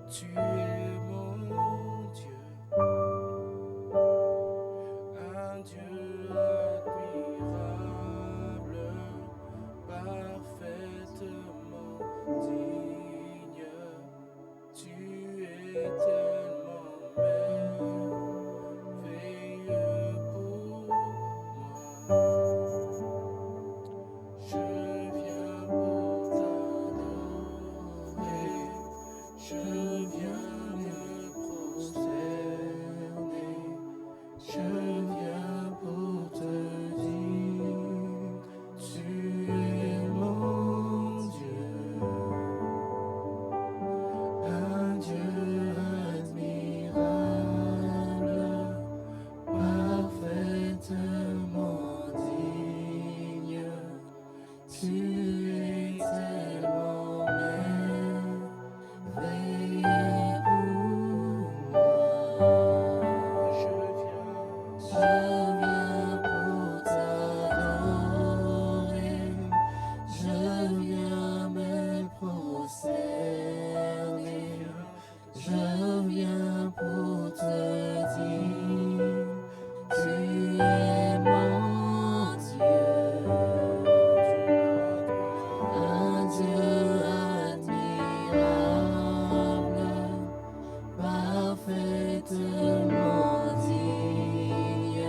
Tu es mon Dieu, un Dieu admirable, parfaitement digne. Tu es tellement merveilleux pour moi. Je viens pour t'adorer, je viens me prosterner, je viens pour te dire, tu es mon Dieu, un Dieu admirable, parfaitement digne. Tu es tellement merveilleux pour moi. Je viens pour t'adorer, je viens me prosterner, je viens pour te dire, tu es mon Dieu, un Dieu admirable, parfaitement digne.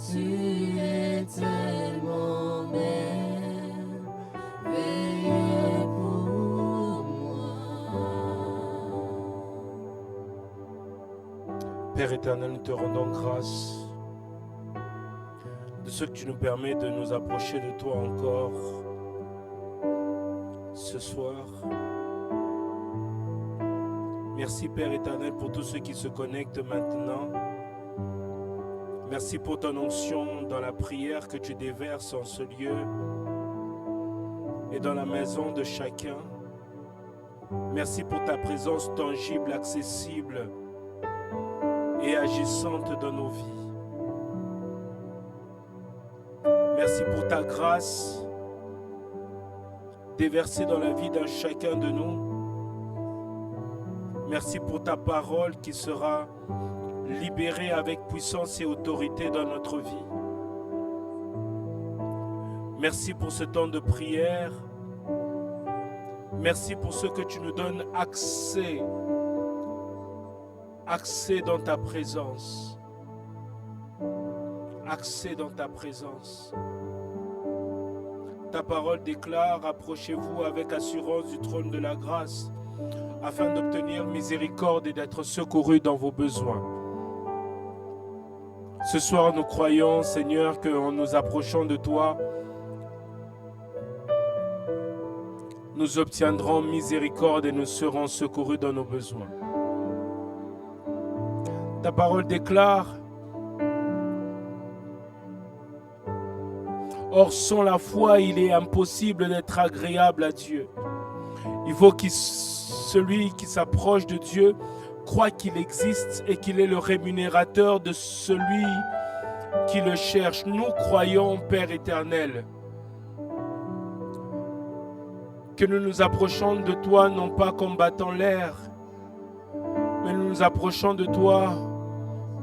Tu es tellement merveilleux pour moi. Père éternel, nous te rendons grâce de ce que tu nous permets de nous approcher de toi encore ce soir. Merci Père éternel pour tous ceux qui se connectent maintenant. Merci pour ton onction dans la prière que tu déverses en ce lieu et dans la maison de chacun. Merci pour ta présence tangible, accessible et agissante dans nos vies. Merci pour ta grâce déversée dans la vie d'un chacun de nous. Merci pour ta parole qui sera libérée avec puissance et autorité dans notre vie. Merci pour ce temps de prière. Merci pour ce que tu nous donnes accès dans ta présence. Accès dans ta présence. Ta parole déclare, approchez-vous avec assurance du trône de la grâce, afin d'obtenir miséricorde et d'être secourus dans vos besoins. Ce soir, nous croyons, Seigneur, qu'en nous approchant de toi, nous obtiendrons miséricorde et nous serons secourus dans nos besoins. Ta parole déclare, or sans la foi, il est impossible d'être agréable à Dieu. Il faut que celui qui s'approche de Dieu croit qu'il existe et qu'il est le rémunérateur de celui qui le cherche. Nous croyons, Père éternel, que nous nous approchons de toi non pas combattant l'air, mais nous nous approchons de toi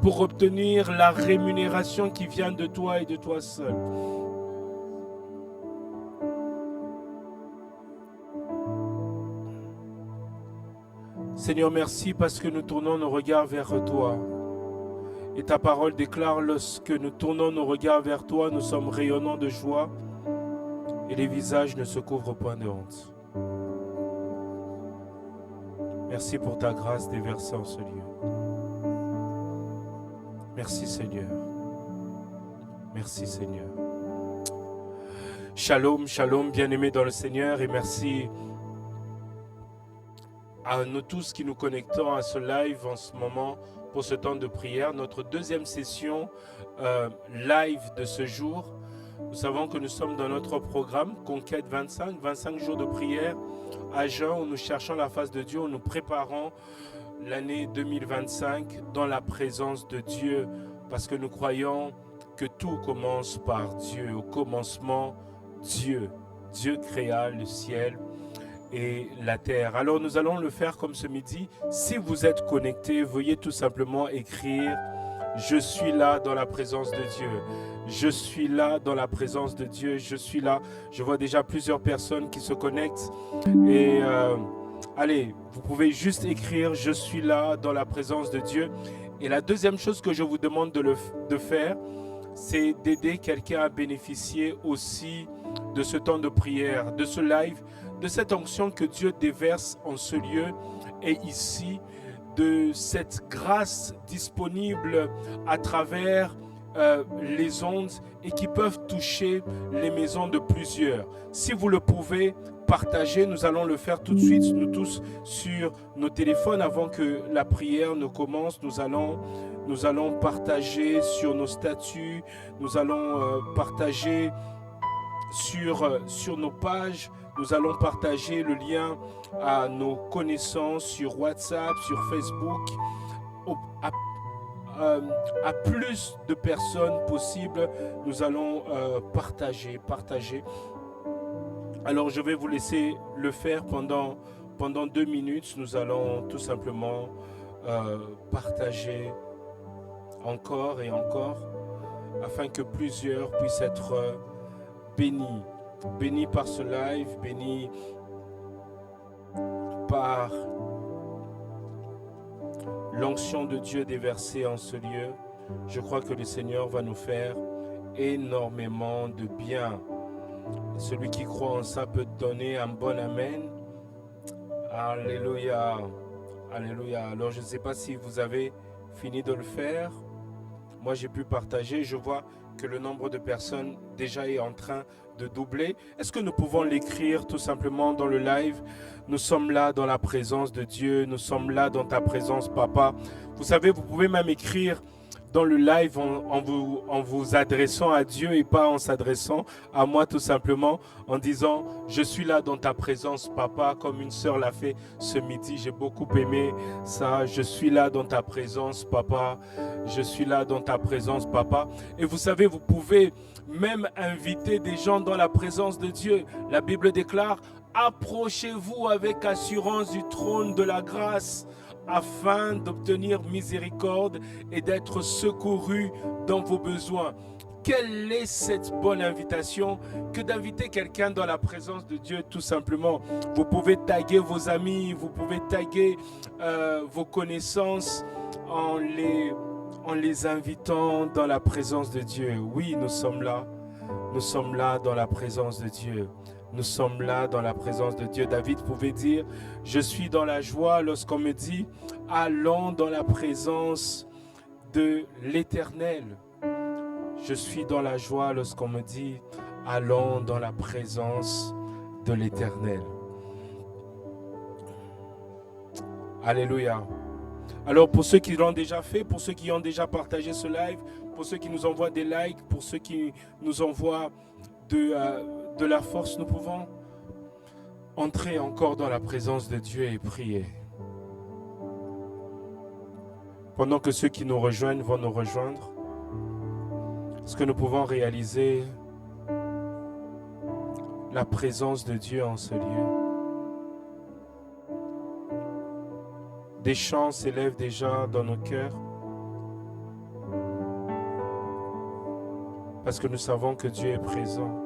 pour obtenir la rémunération qui vient de toi et de toi seul. Seigneur, merci parce que nous tournons nos regards vers toi. Et ta parole déclare, lorsque nous tournons nos regards vers toi, nous sommes rayonnants de joie et les visages ne se couvrent point de honte. Merci pour ta grâce déversée en ce lieu. Merci Seigneur. Merci Seigneur. Shalom, shalom, bien-aimés dans le Seigneur, et merci à nous tous qui nous connectons à ce live en ce moment pour ce temps de prière, notre deuxième session live de ce jour. Nous savons que nous sommes dans notre programme Conquête 25 jours de prière à jeun où nous cherchons la face de Dieu, où nous préparons l'année 2025 dans la présence de Dieu, parce que nous croyons que tout commence par Dieu. Au commencement, Dieu créa le ciel et la terre. Alors nous allons le faire comme ce midi. Si vous êtes connecté, veuillez tout simplement écrire « Je suis là dans la présence de Dieu ». Je suis là dans la présence de Dieu. Je suis là. Je vois déjà plusieurs personnes qui se connectent. Et allez, vous pouvez juste écrire « Je suis là dans la présence de Dieu ». Et la deuxième chose que je vous demande de faire, c'est d'aider quelqu'un à bénéficier aussi de ce temps de prière, de ce live, de cette onction que Dieu déverse en ce lieu et ici, de cette grâce disponible à travers les ondes et qui peuvent toucher les maisons de plusieurs. Si vous le pouvez, partagez. Nous allons le faire tout de suite, nous tous, sur nos téléphones avant que la prière ne commence. Nous allons partager sur nos statuts, nous allons partager sur nos pages, nous allons partager le lien à nos connaissances sur WhatsApp, sur Facebook, à plus de personnes possible. Nous allons partager. Alors je vais vous laisser le faire pendant 2 minutes. Nous allons tout simplement partager encore et encore afin que plusieurs puissent être bénis par ce live, bénis par l'onction de Dieu déversée en ce lieu. Je crois que le Seigneur va nous faire énormément de bien. Celui qui croit en ça peut donner un bon amen. Alléluia. Alléluia. Alors je ne sais pas si vous avez fini de le faire. Moi j'ai pu partager. Je vois que le nombre de personnes déjà est en train de doubler. Est-ce que nous pouvons l'écrire tout simplement dans le live? Nous sommes là dans la présence de Dieu. Nous sommes là dans ta présence, Papa. Vous savez, vous pouvez même écrire dans le live en vous adressant à Dieu et pas en s'adressant à moi tout simplement, en disant « Je suis là dans ta présence, Papa », comme une sœur l'a fait ce midi. J'ai beaucoup aimé ça. « Je suis là dans ta présence, Papa. Je suis là dans ta présence, Papa. » Et vous savez, vous pouvez même inviter des gens dans la présence de Dieu. La Bible déclare « Approchez-vous avec assurance du trône de la grâce » afin d'obtenir miséricorde et d'être secouru dans vos besoins. Quelle est cette bonne invitation que d'inviter quelqu'un dans la présence de Dieu tout simplement? Vous pouvez taguer vos amis, vous pouvez taguer vos connaissances en les invitant dans la présence de Dieu. Oui, nous sommes là dans la présence de Dieu. Nous sommes là dans la présence de Dieu. David pouvait dire, je suis dans la joie lorsqu'on me dit, allons dans la présence de l'Éternel. Je suis dans la joie lorsqu'on me dit, allons dans la présence de l'Éternel. Alléluia. Alors pour ceux qui l'ont déjà fait, pour ceux qui ont déjà partagé ce live, pour ceux qui nous envoient des likes, pour ceux qui nous envoient de la force, nous pouvons entrer encore dans la présence de Dieu et prier. Pendant que ceux qui nous rejoignent vont nous rejoindre, est-ce que nous pouvons réaliser la présence de Dieu en ce lieu? Des chants s'élèvent déjà dans nos cœurs parce que nous savons que Dieu est présent.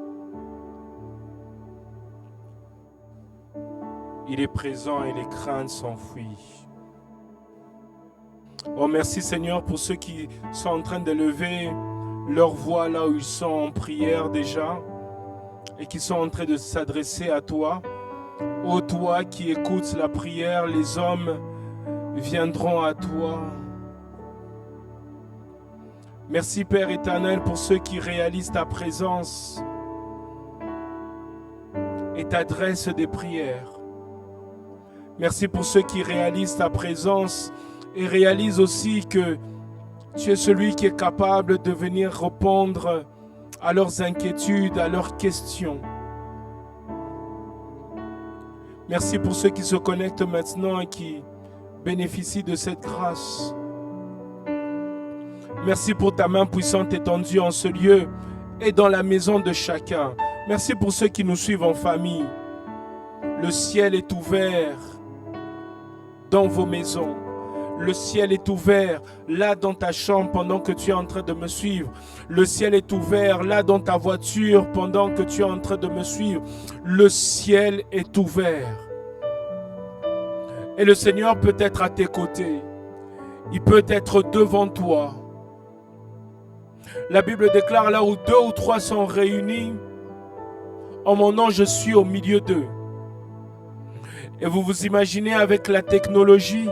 Il est présent et les craintes s'enfuient. Oh, merci Seigneur pour ceux qui sont en train d'élever leur voix là où ils sont en prière déjà et qui sont en train de s'adresser à toi. Oh, toi qui écoutes la prière, les hommes viendront à toi. Merci Père éternel pour ceux qui réalisent ta présence et t'adressent des prières. Merci pour ceux qui réalisent ta présence et réalisent aussi que tu es celui qui est capable de venir répondre à leurs inquiétudes, à leurs questions. Merci pour ceux qui se connectent maintenant et qui bénéficient de cette grâce. Merci pour ta main puissante étendue en ce lieu et dans la maison de chacun. Merci pour ceux qui nous suivent en famille. Le ciel est ouvert dans vos maisons. Le ciel est ouvert là dans ta chambre pendant que tu es en train de me suivre. Le ciel est ouvert là dans ta voiture pendant que tu es en train de me suivre. Le ciel est ouvert. Et le Seigneur peut être à tes côtés. Il peut être devant toi. La Bible déclare là où 2 ou 3 sont réunis, en mon nom je suis au milieu d'eux. Et vous vous imaginez avec la technologie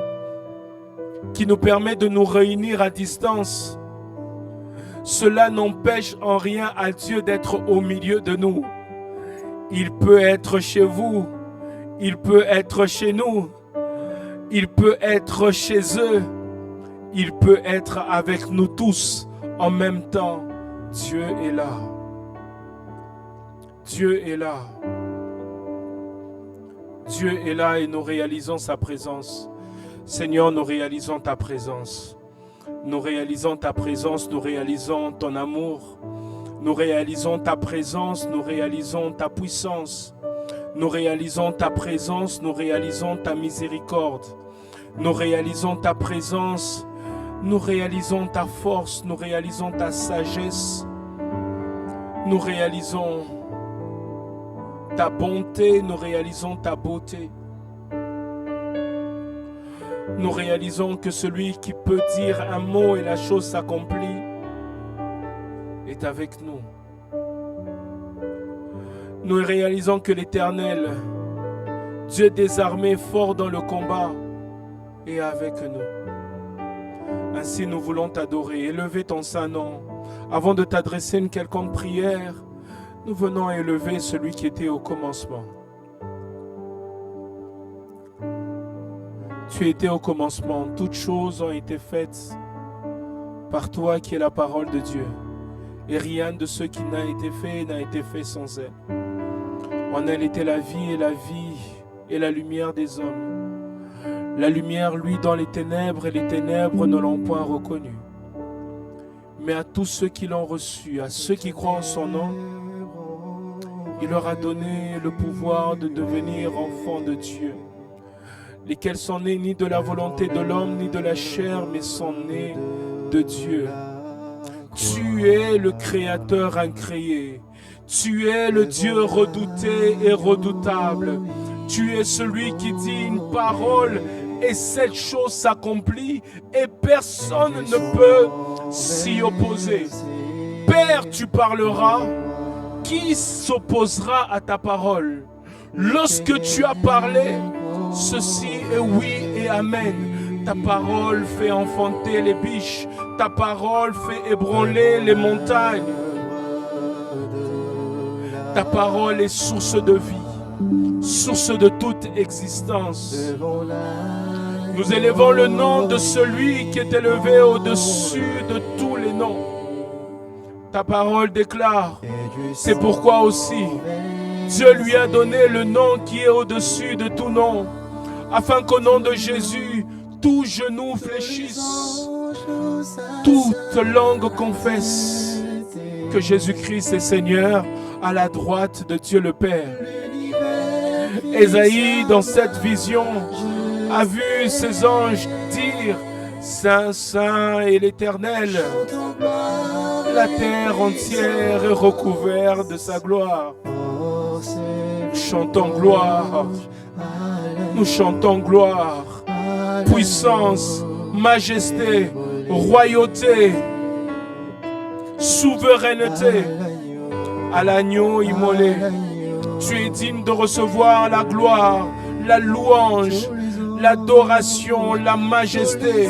qui nous permet de nous réunir à distance. Cela n'empêche en rien à Dieu d'être au milieu de nous. Il peut être chez vous, il peut être chez nous, il peut être chez eux, il peut être avec nous tous en même temps. Dieu est là. Dieu est là. Dieu est là et nous réalisons sa présence. Seigneur, nous réalisons ta présence. Nous réalisons ta présence, nous réalisons ton amour. Nous réalisons ta présence, nous réalisons ta puissance. Nous réalisons ta présence, nous réalisons ta miséricorde. Nous réalisons ta présence, nous réalisons ta force, nous réalisons ta sagesse. Nous réalisons ta bonté, nous réalisons ta beauté. Nous réalisons que celui qui peut dire un mot et la chose s'accomplit est avec nous. Nous réalisons que l'Éternel, Dieu des armées, fort dans le combat, est avec nous. Ainsi nous voulons t'adorer, élever ton saint nom. Avant de t'adresser une quelconque prière, nous venons élever celui qui était au commencement. Tu étais au commencement, toutes choses ont été faites par toi qui es la parole de Dieu. Et rien de ce qui n'a été fait sans elle. En elle était la vie et la lumière des hommes. La lumière, lui, dans les ténèbres, et les ténèbres ne l'ont point reconnue. Mais à tous ceux qui l'ont reçu, à ceux qui croient en son nom, il leur a donné le pouvoir de devenir enfants de Dieu, lesquels sont nés ni de la volonté de l'homme, ni de la chair, mais sont nés de Dieu. Tu es le Créateur incréé. Tu es le Dieu redouté et redoutable. Tu es celui qui dit une parole et cette chose s'accomplit et personne ne peut s'y opposer. Père, tu parleras, qui s'opposera à ta parole? Lorsque tu as parlé, ceci est oui et amen. Ta parole fait enfanter les biches. Ta parole fait ébranler les montagnes. Ta parole est source de vie, source de toute existence. Nous élevons le nom de celui qui est élevé au-dessus de tous les noms. Ta parole déclare, c'est pourquoi aussi Dieu lui a donné le nom qui est au-dessus de tout nom, afin qu'au nom de Jésus, tout genou fléchisse, toute langue confesse que Jésus-Christ est Seigneur à la droite de Dieu le Père. Ésaïe, dans cette vision, a vu ses anges dire « Saint, Saint est l'Éternel ». La terre entière est recouverte de sa gloire. Nous chantons gloire. Nous chantons gloire. Puissance, majesté, royauté, souveraineté à l'agneau immolé. Tu es digne de recevoir la gloire, la louange, l'adoration, la majesté,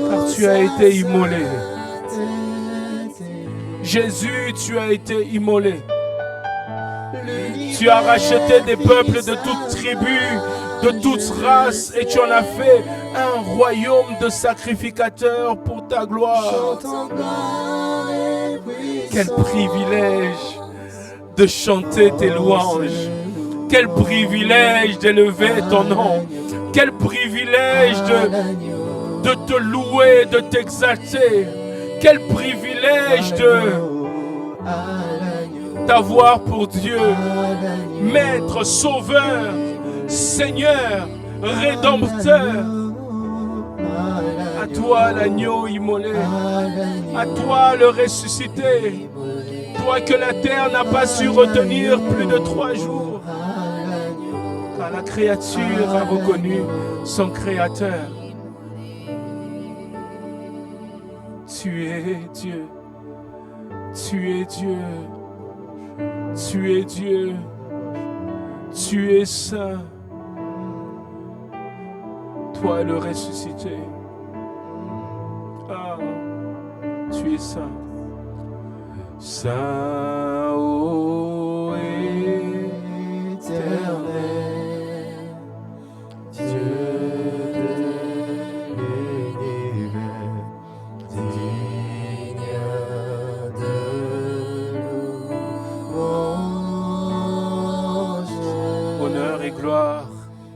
car tu as été immolé. Jésus, tu as été immolé. Tu as racheté des peuples de toutes tribus, de toutes races, et tu en as fait un royaume de sacrificateurs pour ta gloire. Quel privilège de chanter tes louanges. Quel privilège d'élever ton nom. Quel privilège de te louer, de t'exalter. Quel privilège t'avoir pour Dieu, Maître, Sauveur, Seigneur, Rédempteur. À toi l'agneau immolé, à toi le ressuscité, toi que la terre n'a pas su retenir plus de 3 jours, car la créature a reconnu son Créateur. Tu es Dieu, tu es Dieu, tu es Dieu, tu es saint, toi le ressuscité. Ah, tu es saint. Saint, ô éternel, Dieu de l'univers, digne de louange. Honneur et gloire.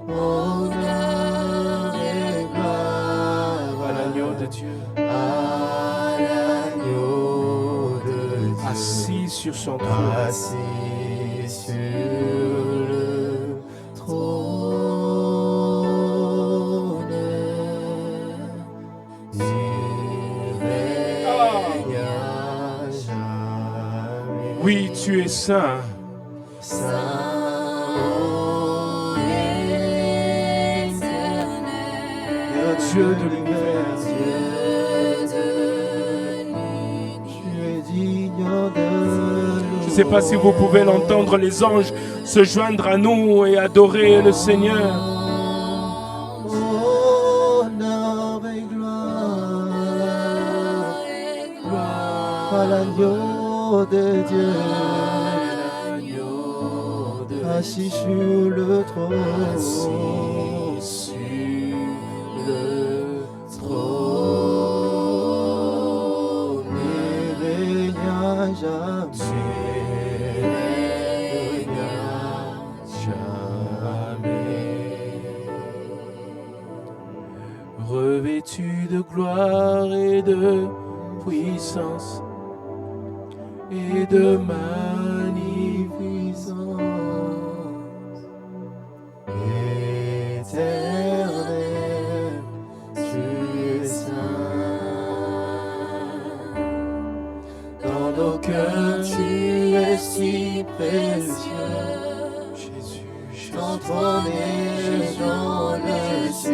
Honneur et gloire à l'agneau de Dieu. Assis sur son trône. Assis sur le trône. Il règne à jamais. Oui, tu es saint. Saint, ô éternel, Dieu de l'univers. Je ne sais pas si vous pouvez l'entendre, les anges se joindre à nous et adorer le Seigneur. Honneur et gloire à l'agneau de Dieu, assis sur le trône. Assis sur le trône, il règne à jamais. Revêtu de gloire et de puissance et de magnificence, éternel, tu es saint. Dans nos cœurs, tu es si précieux, Jésus, ton trône est dans le ciel.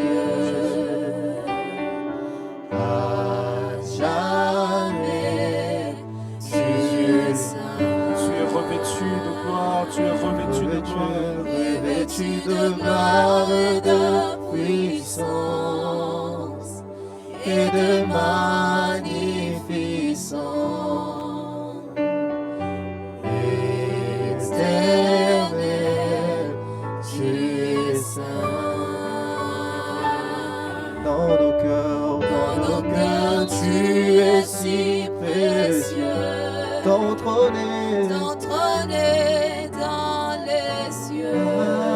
Tu es revêtu de gloire, revêtu de gloire et de puissance et de magnificence. Éternel, tu es saint. Dans nos cœurs, tu es si précieux. Ton trône est dans les cieux.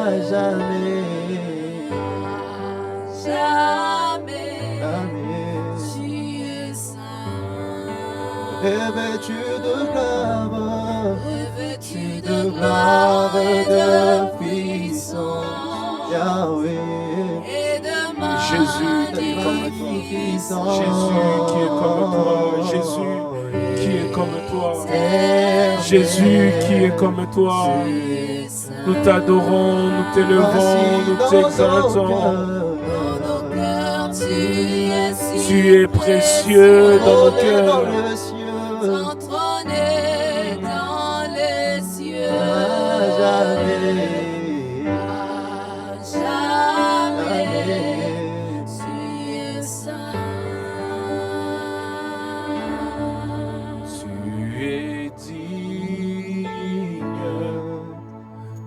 À jamais, tu es saint. Revêtu de gloire et de puissance, Yahweh. Jésus qui est comme toi, Jésus qui est comme toi, Jésus qui est comme toi. Nous t'adorons, nous t'élevons, nous t'exaltons. Tu es précieux dans nos cœurs. Ton trône est dans les cieux.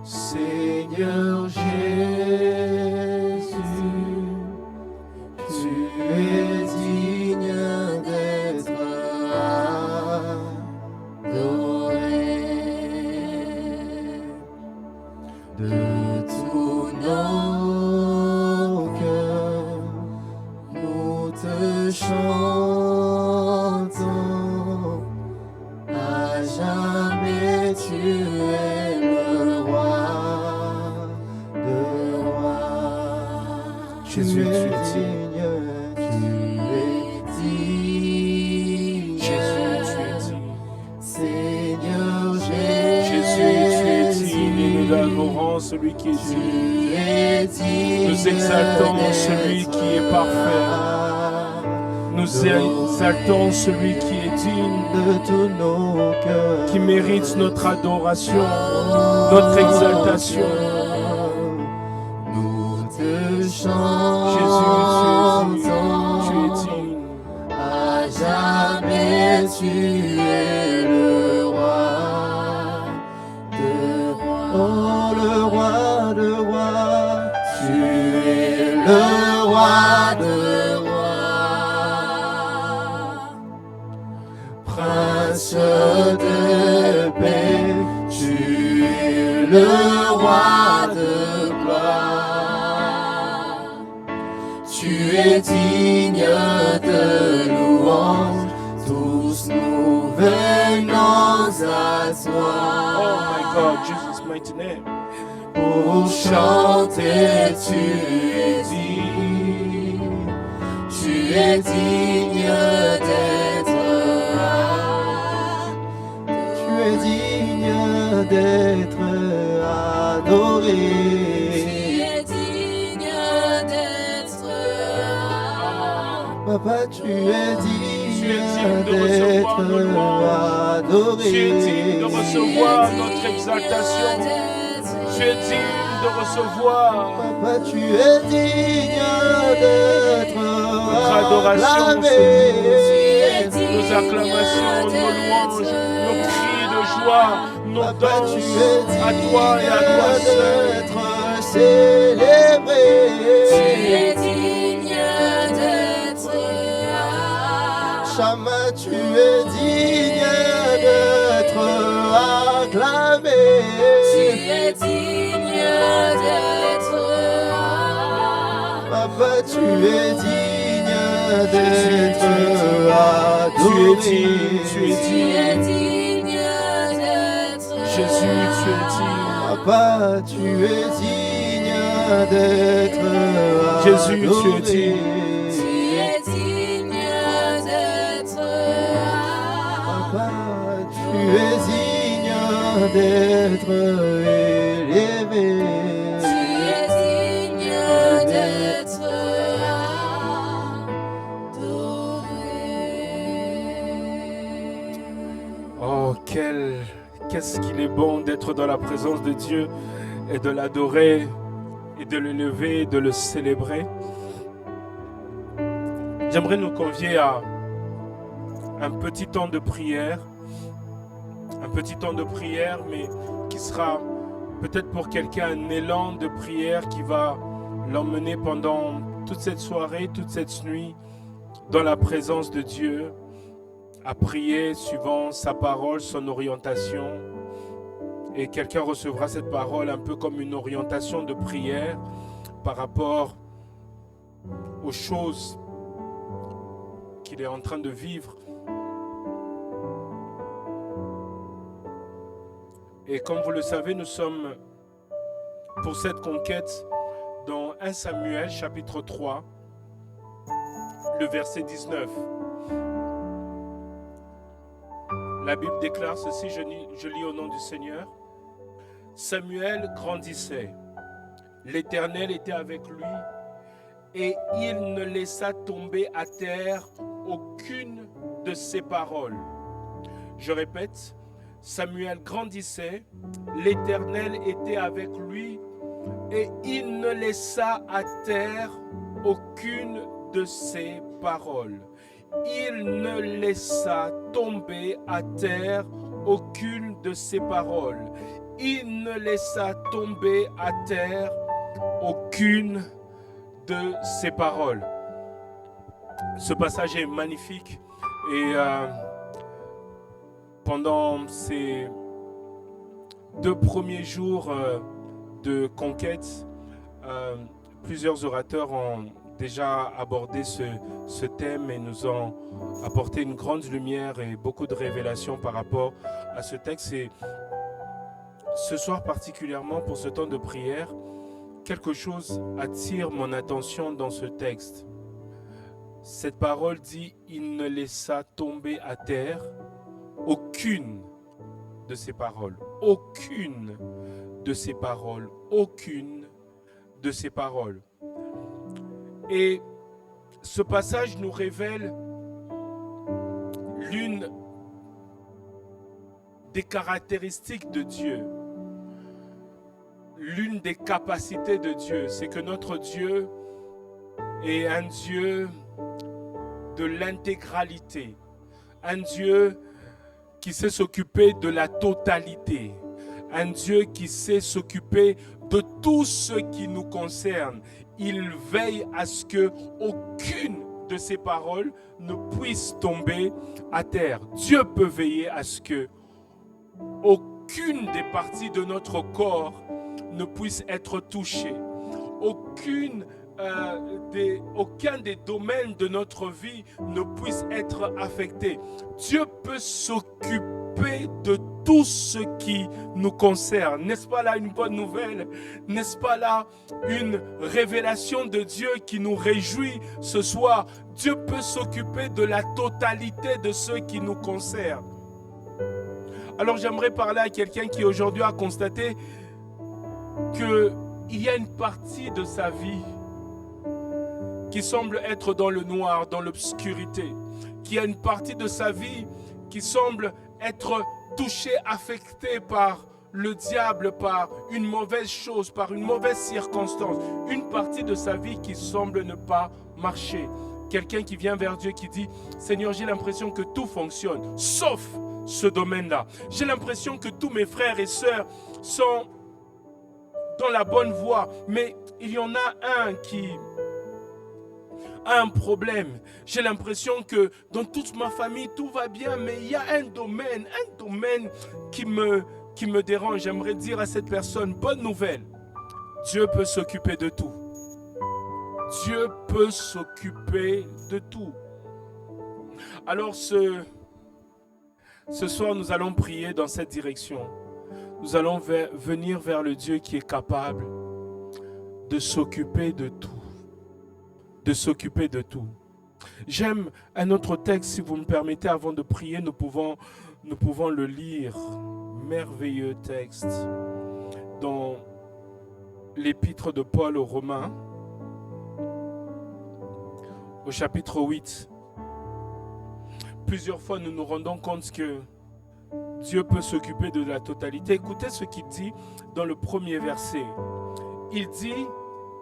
Seigneur Jésus, tu es digne d'être adoré. De tous nos cœurs, nous te chantons, à jamais tu digne. Jésus, tu es digne. Seigneur Jésus, tu es digne et nous adorons celui qui est digne. Nous exaltons celui qui est parfait. Nous exaltons celui qui est digne de tous nos cœurs, qui mérite notre adoration, notre exaltation. Nous te chantons, Jésus, tu es digne. À jamais tu es le roi oh le roi de rois, tu es le roi de rois, Prince de paix, tu es le roi de gloire, tu es digne de louange, tous nous venons à toi. Oh my God, Jesus' mighty name. Pour chanter, tu es digne, tu es digne d'être adoré. Tu es digne d'être Papa, tu es digne d'être adoré. Tu es digne de recevoir notre exaltation. Tu es digne de recevoir Papa, tu es digne d'être notre adoration, acclamé. nos acclamations, nos louanges, nos cris de joie, nos danses à toi et à toi seul. D'être célébré. Tu es digne d'être Chama, tu es digne d'être acclamé. Tu es digne d'être Papa, tu es digne d'être adoré. Tu es digne, tu es digne. digne d'être Jésus, tu es digne. Papa, tu es digne d'être Jésus, adoré. tu es digne. Tu es digne d'être Papa, tu es digne d'être élevé. Tu es digne d'être adoré. Oh, qu'est-ce qu'il est bon d'être dans la présence de Dieu et de l'adorer et de le lever et de le célébrer. J'aimerais nous convier à un petit temps de prière. Un petit temps de prière, mais qui sera peut-être pour quelqu'un un élan de prière qui va l'emmener pendant toute cette soirée, toute cette nuit, dans la présence de Dieu, à prier suivant sa parole, son orientation. Et quelqu'un recevra cette parole un peu comme une orientation de prière par rapport aux choses qu'il est en train de vivre. Et comme vous le savez, nous sommes pour cette conquête dans 1 Samuel chapitre 3, le verset 19. La Bible déclare ceci, je lis au nom du Seigneur. Samuel grandissait, l'Éternel était avec lui et il ne laissa tomber à terre aucune de ses paroles. Je répète, Samuel grandissait, l'Éternel était avec lui et il ne laissa à terre aucune de ses paroles. Il ne laissa tomber à terre aucune de ses paroles. Il ne laissa tomber à terre aucune de ses paroles. Ce passage est magnifique et pendant ces 2 premiers jours de conquête, plusieurs orateurs ont déjà abordé ce thème et nous ont apporté une grande lumière et beaucoup de révélations par rapport à ce texte. Et ce soir particulièrement pour ce temps de prière, quelque chose attire mon attention dans ce texte. Cette parole dit, il ne laissa tomber à terre aucune de ces paroles. Aucune de ces paroles. Aucune de ces paroles. Et ce passage nous révèle l'une des caractéristiques de Dieu. L'une des capacités de Dieu, c'est que notre Dieu est un Dieu de l'intégralité. Un Dieu qui sait s'occuper de la totalité. Un Dieu qui sait s'occuper de tout ce qui nous concerne. Il veille à ce que aucune de ses paroles ne puisse tomber à terre. Dieu peut veiller à ce que aucune des parties de notre corps ne puisse être touchée. Aucun des domaines de notre vie ne puisse être affecté. Dieu peut s'occuper de tout ce qui nous concerne. N'est-ce pas là une bonne nouvelle? N'est-ce pas là une révélation de Dieu qui nous réjouit ce soir? Dieu peut s'occuper de la totalité de ce qui nous concerne. Alors j'aimerais parler à quelqu'un qui aujourd'hui a constaté qu'il y a une partie de sa vie qui semble être dans le noir, dans l'obscurité, qu'il y a une partie de sa vie qui semble être touchée, affectée par le diable, par une mauvaise chose, par une mauvaise circonstance, une partie de sa vie qui semble ne pas marcher. Quelqu'un qui vient vers Dieu qui dit, Seigneur, j'ai l'impression que tout fonctionne, sauf ce domaine-là. J'ai l'impression que tous mes frères et sœurs sont dans la bonne voie, mais il y en a un qui a un problème. J'ai l'impression que dans toute ma famille, tout va bien, mais il y a un domaine qui me dérange. J'aimerais dire à cette personne, bonne nouvelle, Dieu peut s'occuper de tout. Dieu peut s'occuper de tout. Alors ce soir, nous allons prier dans cette direction. Nous allons venir vers le Dieu qui est capable de s'occuper de tout. De s'occuper de tout. J'aime un autre texte, si vous me permettez, avant de prier, nous pouvons le lire. Merveilleux texte dans l'épître de Paul aux Romains, au chapitre 8. Plusieurs fois, nous nous rendons compte que Dieu peut s'occuper de la totalité. Écoutez ce qu'il dit dans le premier verset. Il dit,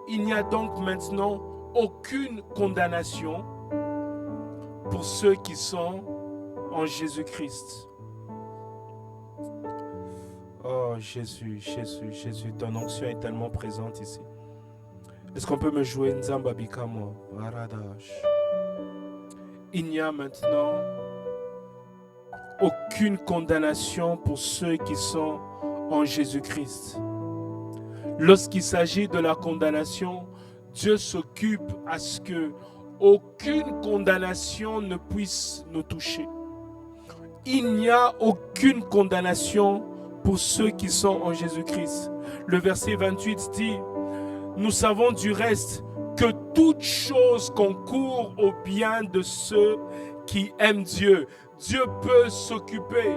il n'y a donc maintenant aucune condamnation pour ceux qui sont en Jésus-Christ. Oh Jésus, ton onction est tellement présente ici. Est-ce qu'on peut me jouer Nzamba Bikamo? Il n'y a maintenant aucune condamnation pour ceux qui sont en Jésus-Christ. Lorsqu'il s'agit de la condamnation, Dieu s'occupe à ce que aucune condamnation ne puisse nous toucher. Il n'y a aucune condamnation pour ceux qui sont en Jésus-Christ. Le verset 28 dit, nous savons du reste que toute chose concourt au bien de ceux qui aiment Dieu. Dieu peut s'occuper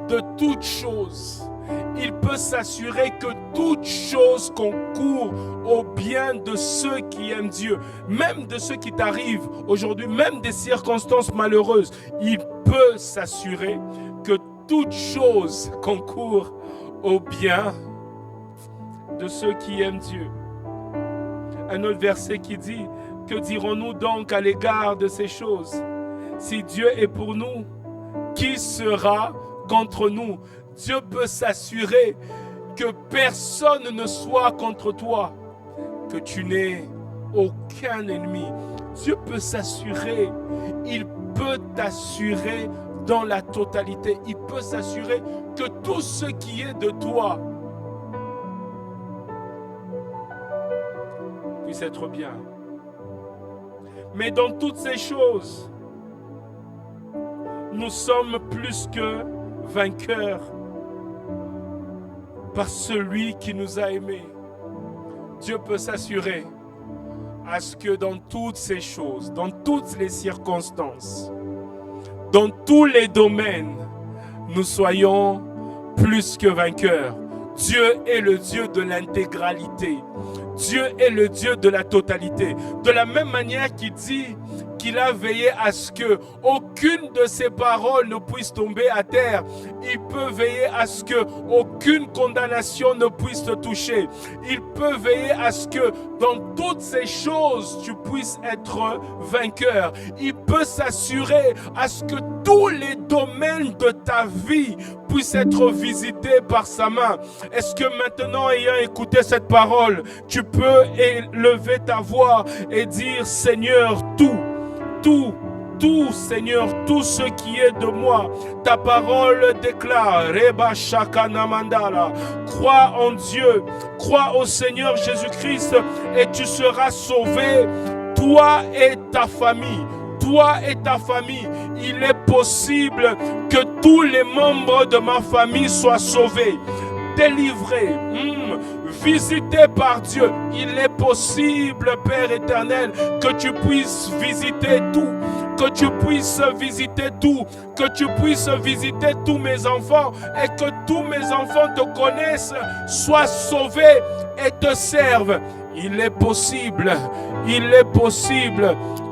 de toutes choses. Il peut s'assurer que toute chose concourt au bien de ceux qui aiment Dieu. Même de ceux qui t'arrivent aujourd'hui, même des circonstances malheureuses. Il peut s'assurer que toute chose concourt au bien de ceux qui aiment Dieu. Un autre verset qui dit, que dirons-nous donc à l'égard de ces choses? Si Dieu est pour nous, qui sera contre nous? Dieu peut s'assurer que personne ne soit contre toi, que tu n'aies aucun ennemi. Dieu peut s'assurer, il peut t'assurer dans la totalité. Il peut s'assurer que tout ce qui est de toi puisse être bien. Mais dans toutes ces choses, nous sommes plus que vainqueurs par celui qui nous a aimés. Dieu peut s'assurer à ce que dans toutes ces choses, dans toutes les circonstances, dans tous les domaines, nous soyons plus que vainqueurs. Dieu est le Dieu de l'intégralité. Dieu est le Dieu de la totalité. De la même manière qu'il dit qu'il a veillé à ce que aucune de ses paroles ne puisse tomber à terre, il peut veiller à ce que aucune condamnation ne puisse te toucher. Il peut veiller à ce que dans toutes ces choses, tu puisses être vainqueur. Il peut s'assurer à ce que tous les domaines de ta vie puissent être visités par sa main. Est-ce que maintenant, ayant écouté cette parole, tu peux élever ta voix et dire: Seigneur, tout, Seigneur, tout ce qui est de moi, ta parole déclare, Reba Shakana Mandala, crois en Dieu, crois au Seigneur Jésus-Christ et tu seras sauvé, toi et ta famille. Toi et ta famille, il est possible que tous les membres de ma famille soient sauvés, délivrés, visités par Dieu. Il est possible, Père éternel, que tu puisses visiter tout, que tu puisses visiter tout, que tu puisses visiter tous mes enfants et que tous mes enfants te connaissent, soient sauvés et te servent. Il est possible,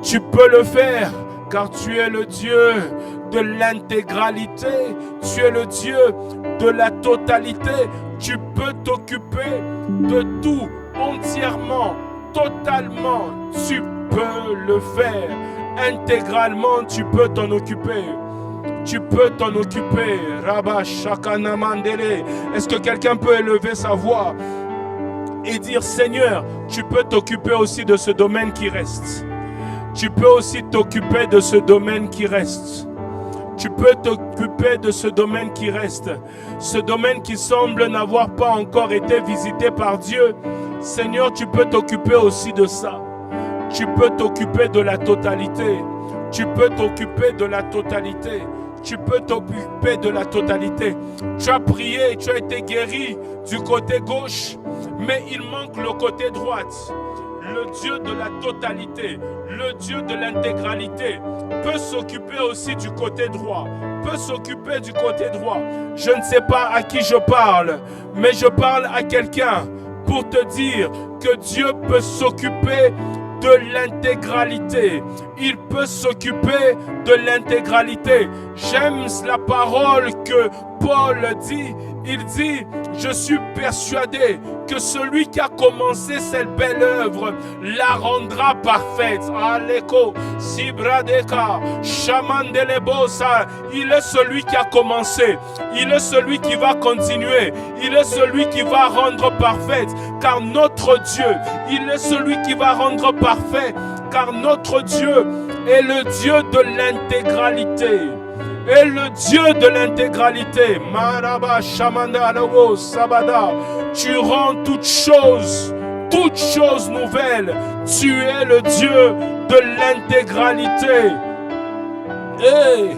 tu peux le faire, car tu es le Dieu de l'intégralité, tu es le Dieu de la totalité, tu peux t'occuper de tout entièrement, totalement, tu peux le faire, intégralement tu peux t'en occuper. Tu peux t'en occuper. Rabba Shakana Mandele. Est-ce que quelqu'un peut élever sa voix et dire: Seigneur, tu peux t'occuper aussi de ce domaine qui reste. Tu peux aussi t'occuper de ce domaine qui reste. Tu peux t'occuper de ce domaine qui reste. Ce domaine qui semble n'avoir pas encore été visité par Dieu. Seigneur, tu peux t'occuper aussi de ça. Tu peux t'occuper de la totalité. Tu peux t'occuper de la totalité. Tu peux t'occuper de la totalité. Tu as prié, tu as été guéri du côté gauche, mais il manque le côté droite. Le Dieu de la totalité, le Dieu de l'intégralité peut s'occuper aussi du côté droit, peut s'occuper du côté droit. Je ne sais pas à qui je parle, mais je parle à quelqu'un pour te dire que Dieu peut s'occuper de l'intégralité. Il peut s'occuper de l'intégralité. J'aime la parole que Paul dit. Il dit: je suis persuadé que celui qui a commencé cette belle œuvre la rendra parfaite. Aleko, Sibradeka, Shamandelebosa. Il est celui qui a commencé. Il est celui qui va continuer. Il est celui qui va rendre parfaite. Car notre Dieu, il est celui qui va rendre parfait. Car notre Dieu est le Dieu de l'intégralité. Et le Dieu de l'intégralité, Maraba Shamanda Logo Sabada, tu rends toutes choses nouvelles. Tu es le Dieu de l'intégralité. Et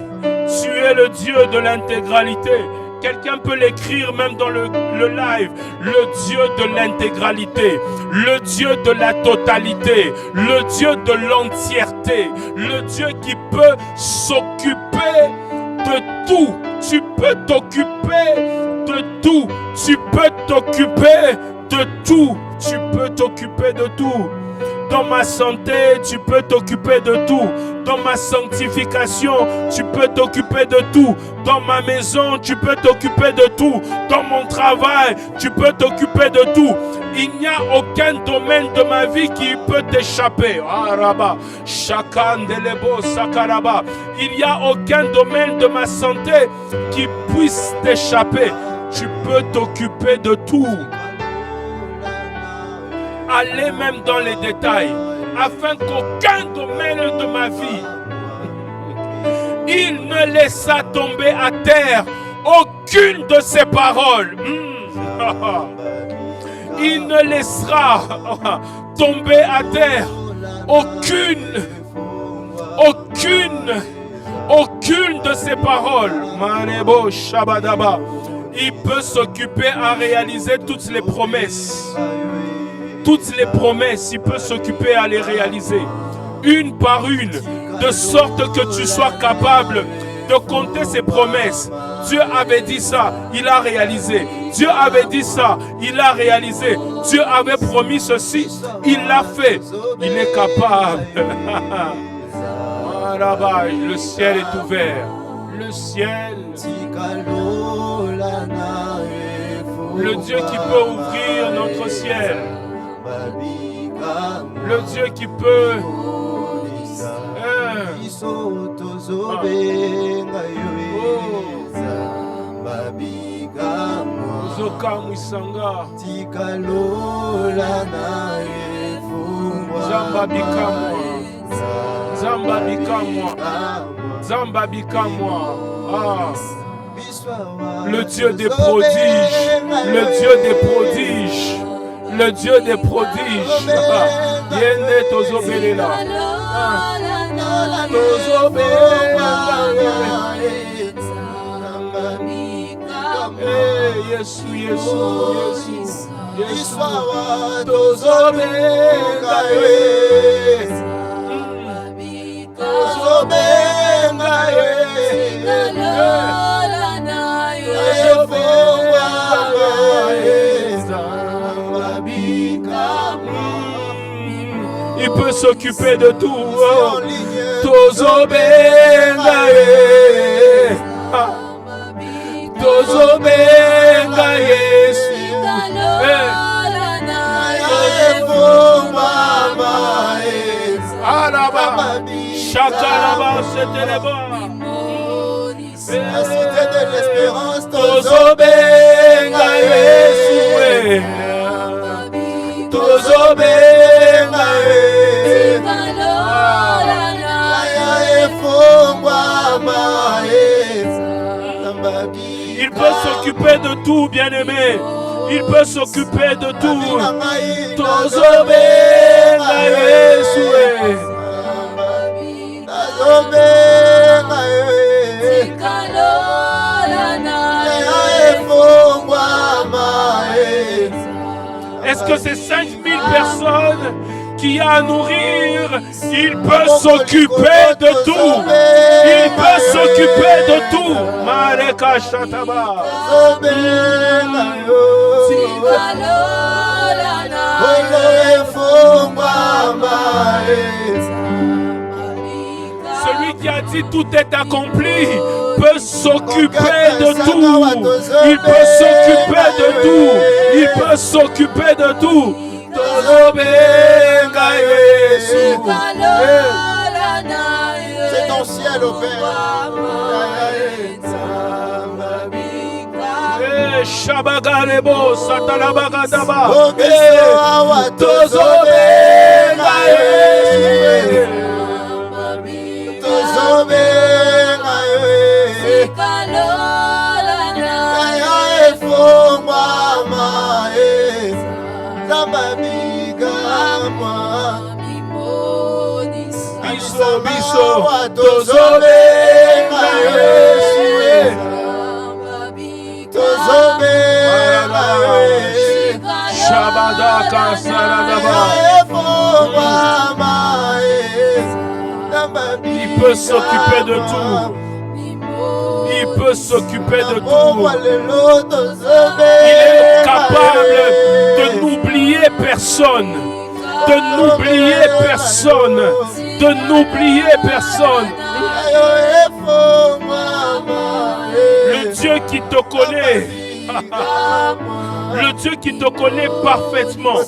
tu es le Dieu de l'intégralité. Quelqu'un peut l'écrire même dans le live. Le Dieu de l'intégralité, le Dieu de la totalité, le Dieu de l'entièreté, le Dieu qui peut s'occuper de tout. Tu peux t'occuper de tout. Tu peux t'occuper de tout. Tu peux t'occuper de tout. Dans ma santé, tu peux t'occuper de tout. Dans ma sanctification, tu peux t'occuper de tout. Dans ma maison, tu peux t'occuper de tout. Dans mon travail, tu peux t'occuper de tout. Il n'y a aucun domaine de ma vie qui peut t'échapper. Araba, Shakan Delebo Sakaraba. Il n'y a aucun domaine de ma santé qui puisse t'échapper. Tu peux t'occuper de tout. Allez même dans les détails, afin qu'aucun domaine de ma vie, il ne laissa tomber à terre aucune de ses paroles. Il ne laissera tomber à terre aucune de ses paroles. Marebo Shabadaba. Il peut s'occuper à réaliser toutes les promesses. Toutes les promesses, il peut s'occuper à les réaliser. Une par une, de sorte que tu sois capable de compter ses promesses. Dieu avait dit ça, il a réalisé. Dieu avait dit ça, il a réalisé. Dieu avait promis ceci, il l'a fait. Il est capable. Là-bas, le ciel est ouvert. Le ciel. Le Dieu qui peut ouvrir notre ciel. Le Dieu qui peut. Zamba bika moi. Ah. Le Dieu des prodiges. Le Dieu des prodiges. Le Dieu des prodiges. Yende tozobelela. Yesu, Yesu, Yesu, Yesu, tozobenga ye, tozobenga ye, il peut s'occuper de tout. Tozobenga ye, tozobenga Yesu, Araba, Chakalaba, c'était les bas. La cité de l'espérance, tozobenga Yesu, tozobenga il peut s'occuper de tout, bien-aimé. Il peut s'occuper de tout. Tozobenga Yesu, est-ce que ces 5000 personnes qui a à nourrir, il peut s'occuper de tout. Il peut s'occuper de tout. Mareka Shataba. Celui qui a dit tout est accompli peut s'occuper de tout. Il peut s'occuper de tout. Il peut s'occuper de tout. C'est ton ciel au Père. Shabagarebo Satalabagadaba. Biso tozobenga Yesu, tozobenga Shabadaka Saradaba. Il peut s'occuper de tout. Il peut s'occuper de tout. Il est capable de n'oublier personne. De n'oublier personne. De n'oublier personne. Le Dieu qui te connaît. Le Dieu qui te connaît parfaitement.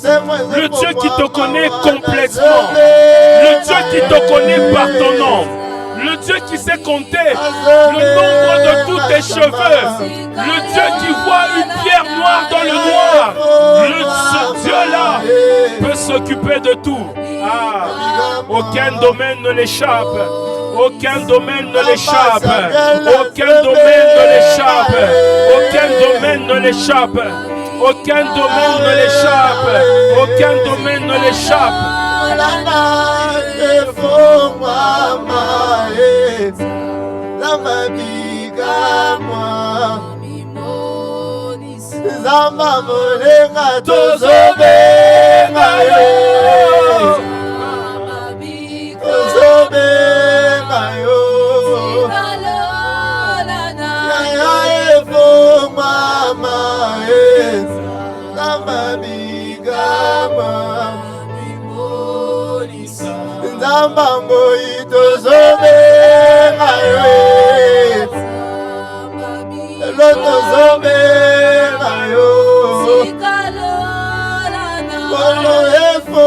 Le Dieu qui te connaît complètement. Le Dieu qui te connaît par ton nom. Le Dieu qui sait compter le nombre de tous tes cheveux. Le Dieu qui voit une pierre noire dans le noir. Ce Dieu-là peut s'occuper de tout. Ah, aucun domaine ne l'échappe. Aucun domaine ne l'échappe. Aucun domaine ne l'échappe. Aucun domaine ne l'échappe. Aucun domaine ne l'échappe. Aucun domaine ne l'échappe. Nzamba molenga tozobenga yo. Tozobenga yo. Yaya efongwa maenza. Nzamba bigama. Nzamba moi tozobenga yo. Tozobenga yo.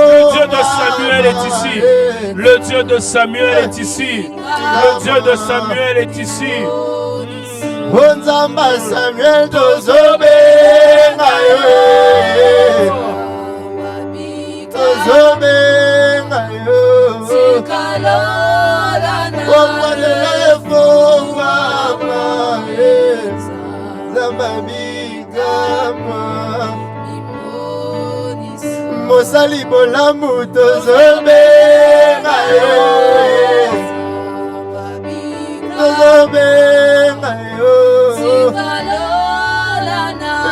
Le Dieu de Samuel est ici. Le Dieu de Samuel est ici. Le Dieu de Samuel est ici. Nzamba Samuel tozobenga yo. Tozobenga yo. Mosali bolamu tozobenga yo. Tozobenga yo.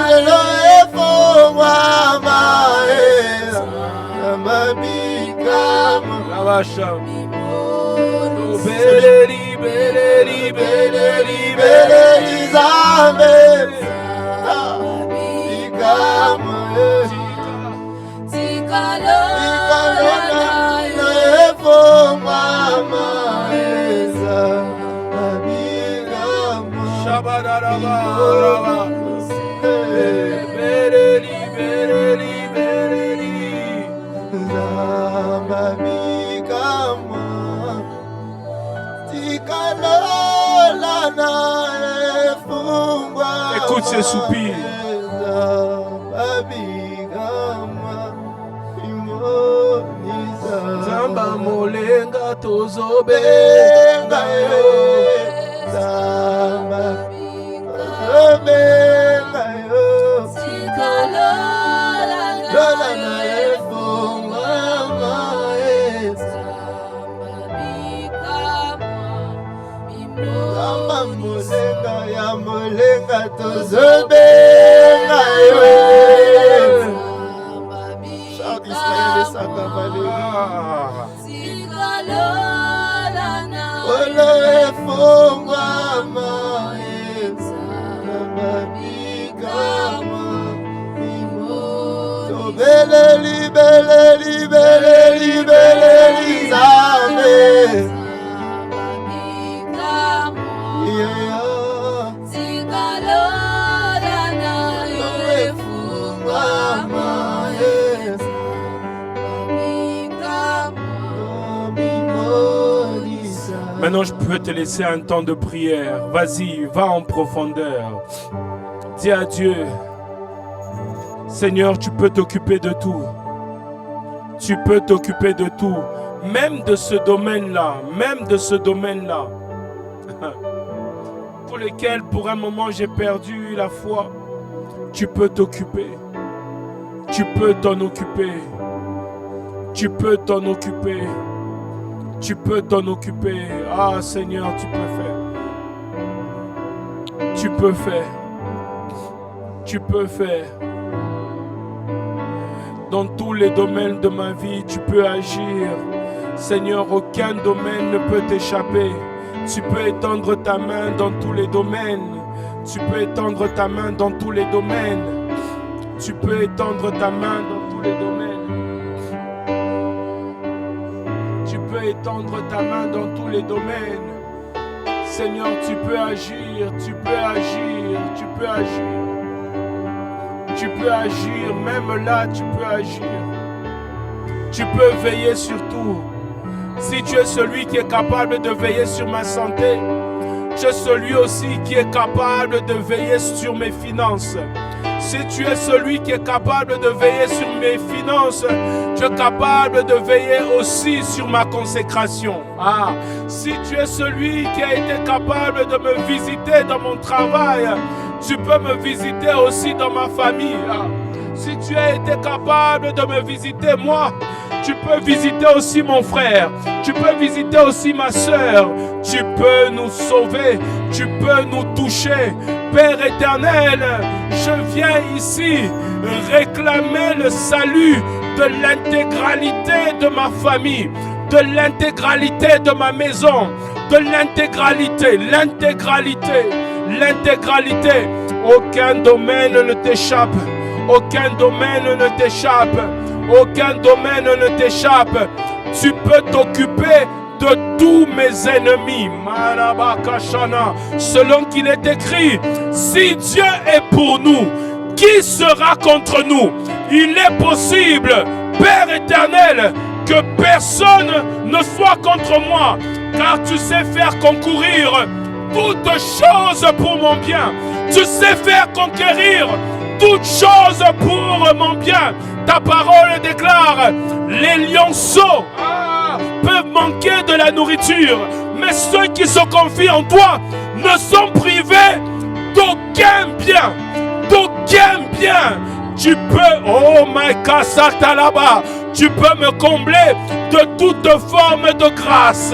Lelo efongwa maenza. Nzamba bigama. Lavasha. Beleri, beleri, beleri, beleri, zambe. Bigama. Écoute ces soupirs. Nzamba molenga tozobenga yo. Nzamba tozobenga yo. Lola na efongwa maenza. Nzamba molenga ya molenga tozobenga yo. Israel sakabale. Olo efongwa maenza. Nzamba bigama. Tobeleli, beleli, beleli, beleli, zambe. Maintenant, je peux te laisser un temps de prière. Vas-y, va en profondeur. Dis à Dieu, Seigneur, tu peux t'occuper de tout. Tu peux t'occuper de tout. Même de ce domaine-là. Même de ce domaine-là. Pour lequel, pour un moment, j'ai perdu la foi. Tu peux t'occuper. Tu peux t'en occuper. Tu peux t'en occuper. Tu peux t'en occuper. Ah Seigneur, tu peux faire. Tu peux faire. Tu peux faire. Dans tous les domaines de ma vie, tu peux agir. Seigneur, aucun domaine ne peut t'échapper. Tu peux étendre ta main dans tous les domaines. Tu peux étendre ta main dans tous les domaines. Tu peux étendre ta main dans tous les domaines. Tu peux étendre ta main dans tous les domaines. Seigneur, tu peux agir, tu peux agir, tu peux agir. Tu peux agir, même là, tu peux agir. Tu peux veiller sur tout. Si tu es celui qui est capable de veiller sur ma santé, tu es celui aussi qui est capable de veiller sur mes finances. Si tu es celui qui est capable de veiller sur mes finances, tu es capable de veiller aussi sur ma consécration. Ah, si tu es celui qui a été capable de me visiter dans mon travail, tu peux me visiter aussi dans ma famille. Ah, si tu as été capable de me visiter moi, tu peux visiter aussi mon frère. Tu peux visiter aussi ma soeur. Tu tu peux nous sauver, tu peux nous toucher. Père éternel, je viens ici réclamer le salut de l'intégralité de ma famille, de l'intégralité de ma maison, de l'intégralité. Aucun domaine ne t'échappe, aucun domaine ne t'échappe, aucun domaine ne t'échappe. Tu peux t'occuper de tous mes ennemis. Selon qu'il est écrit, si Dieu est pour nous, qui sera contre nous? Il est possible, Père éternel, que personne ne soit contre moi, car tu sais faire concourir toutes choses pour mon bien. Tu sais faire conquérir toutes choses pour mon bien. Ta parole déclare, les lionceaux peuvent manquer de la nourriture, mais ceux qui se confient en toi ne sont privés d'aucun bien. D'aucun bien. Tu peux, oh my God, là-bas, tu peux me combler de toute forme de grâce.